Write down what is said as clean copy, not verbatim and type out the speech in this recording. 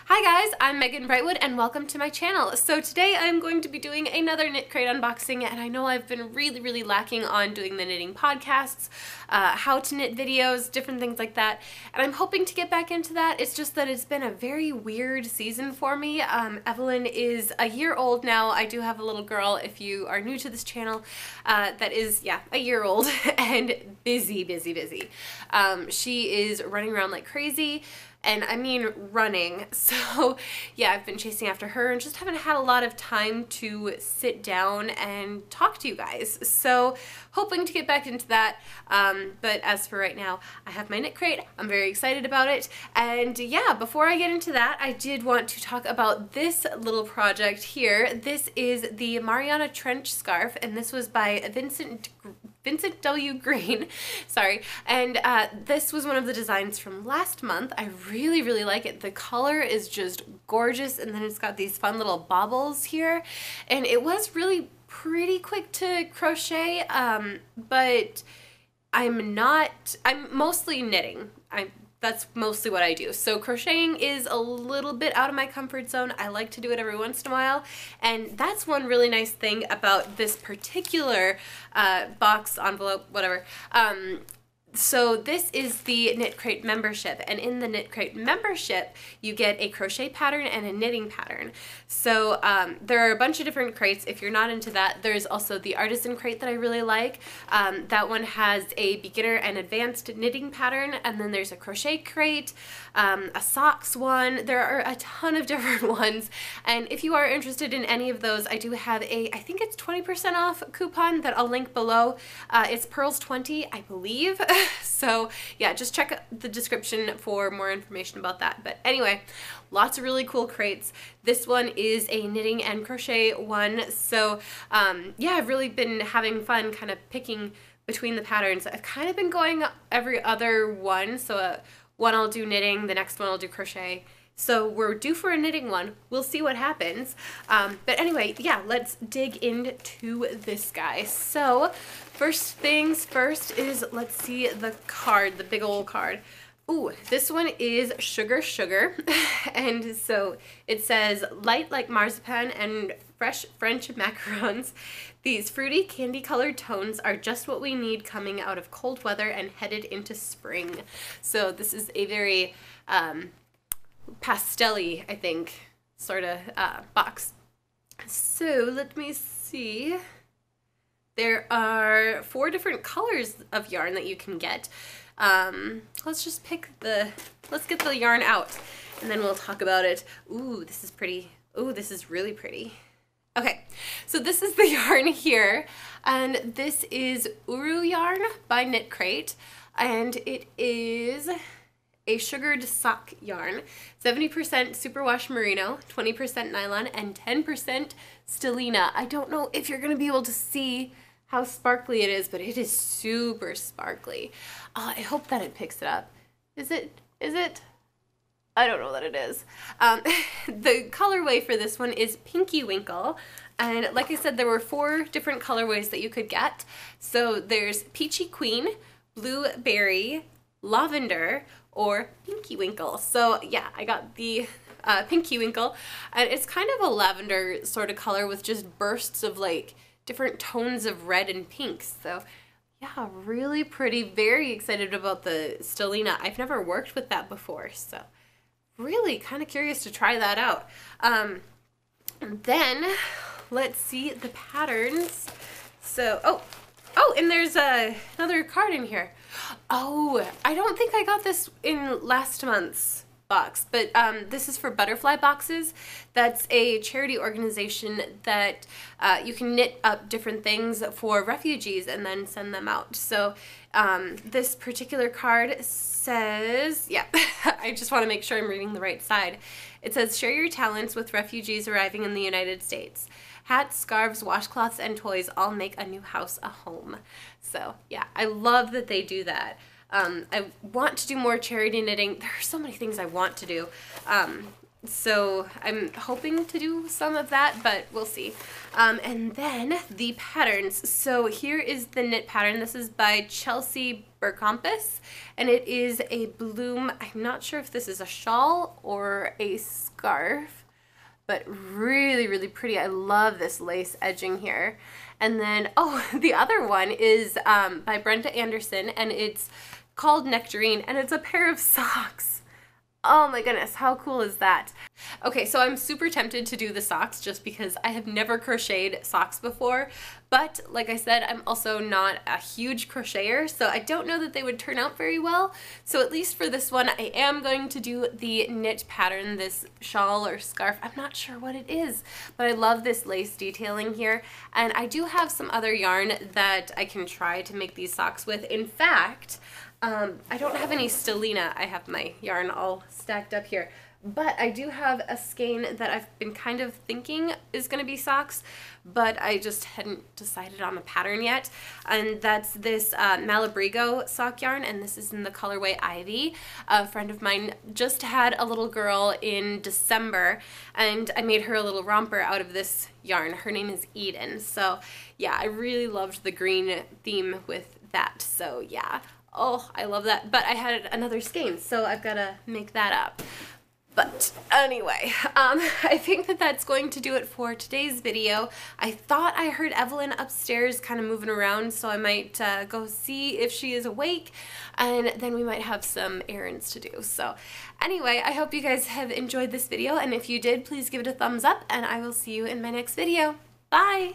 Hi guys, I'm Megan Brightwood and welcome to my channel. So today I'm going to be doing another KnitCrate unboxing, and I know I've been really lacking on doing the knitting podcasts, how to knit videos, different things like that, and I'm hoping to get back into that. It's just that it's been a very weird season for me. Evelyn is a year old now. I do have a little girl, if you are new to this channel, that is, yeah, a year old and busy. She is running around like crazy. And I mean running. So yeah, I've been chasing after her and just haven't had a lot of time to sit down and talk to you guys. So hoping to get back into that. But as for right now, I have my KnitCrate. I'm very excited about it. And yeah, before I get into that, I did want to talk about this little project here. This is the Mariana Trench Scarf, and this was by Vincent W. Green, sorry, and this was one of the designs from last month. I really like it. The color is just gorgeous, and then it's got these fun little baubles here, and it was really pretty quick to crochet, but I'm mostly knitting. That's mostly what I do. So crocheting is a little bit out of my comfort zone. I like to do it every once in a while, and that's one really nice thing about this particular box, envelope, whatever. So this is the KnitCrate membership, and in the KnitCrate membership you get a crochet pattern and a knitting pattern. So there are a bunch of different crates. If you're not into that, there's also the artisan crate that I really like. That one has a beginner and advanced knitting pattern, and then there's a crochet crate, a socks one. There are a ton of different ones, and if you are interested in any of those, I do have a, I think it's 20% off coupon that I'll link below. It's Pearls20, I believe. So yeah, just check the description for more information about that. But anyway, lots of really cool crates. This one is a knitting and crochet one. So yeah, I've really been having fun kind of picking between the patterns. I've kind of been going every other one. So one I'll do knitting, the next one I'll do crochet. So we're due for a knitting one. We'll see what happens. But anyway, yeah, let's dig into this guy. So first things first is, let's see the card, the big old card. Ooh, this one is Sugar. And so it says, light like marzipan and fresh French macarons. These fruity candy colored tones are just what we need coming out of cold weather and headed into spring. So this is a very pastel-y, I think, sort of box. So let me see. There are 4 different colors of yarn that you can get. Let's just let's get the yarn out, and then we'll talk about it. Ooh, this is pretty. Ooh, this is really pretty. Okay, so this is the yarn here, and this is Uru yarn by KnitCrate, and it is a sugared sock yarn, 70% superwash merino, 20% nylon, and 10% stellina. I don't know if you're going to be able to see how sparkly it is, but it is super sparkly. I hope that it picks it up. Is it? I don't know that it is. The colorway for this one is Pinky Winkle, and like I said, there were 4 different colorways that you could get. So there's Peachy Queen, Blueberry, Lavender, or Pinky Winkle. So yeah, I got the Pinky Winkle, and it's kind of a lavender sort of color with just bursts of like different tones of red and pink. So yeah, really pretty. Very excited about the stellina. I've never worked with that before, so really kind of curious to try that out. Then let's see the patterns. So oh, and there's another card in here. Oh, I don't think I got this in last month's box, but this is for Butterfly Boxes. That's a charity organization that you can knit up different things for refugees and then send them out. So this particular card says, yeah, I just want to make sure I'm reading the right side. It says, share your talents with refugees arriving in the United States. Hats, scarves, washcloths, and toys all make a new house a home. So yeah, I love that they do that. I want to do more charity knitting. There are so many things I want to do. So I'm hoping to do some of that, but we'll see. And then the patterns. So here is the knit pattern. This is by Chelsea Berkompus, and it is a bloom. I'm not sure if this is a shawl or a scarf, but really, really pretty. I love this lace edging here. And then, oh, the other one is by Brenda Anderson, and it's called Nectarine, and it's a pair of socks. Oh my goodness, how cool is that? Okay, so I'm super tempted to do the socks just because I have never crocheted socks before, but like I said, I'm also not a huge crocheter, so I don't know that they would turn out very well. So at least for this one, I am going to do the knit pattern, this shawl or scarf. I'm not sure what it is, but I love this lace detailing here, and I do have some other yarn that I can try to make these socks with. In fact, I don't have any stellina. I have my yarn all stacked up here, but I do have a skein that I've been kind of thinking is going to be socks, but I just hadn't decided on a pattern yet. And that's this Malabrigo sock yarn, and this is in the colorway Ivy. A friend of mine just had a little girl in December, and I made her a little romper out of this yarn. Her name is Eden. So yeah, I really loved the green theme with that. So yeah. Oh, I love that. But I had another skein, so I've got to make that up. But anyway, I think that that's going to do it for today's video. I thought I heard Evelyn upstairs kind of moving around, so I might go see if she is awake, and then we might have some errands to do. So anyway, I hope you guys have enjoyed this video, and if you did, please give it a thumbs up, and I will see you in my next video. Bye!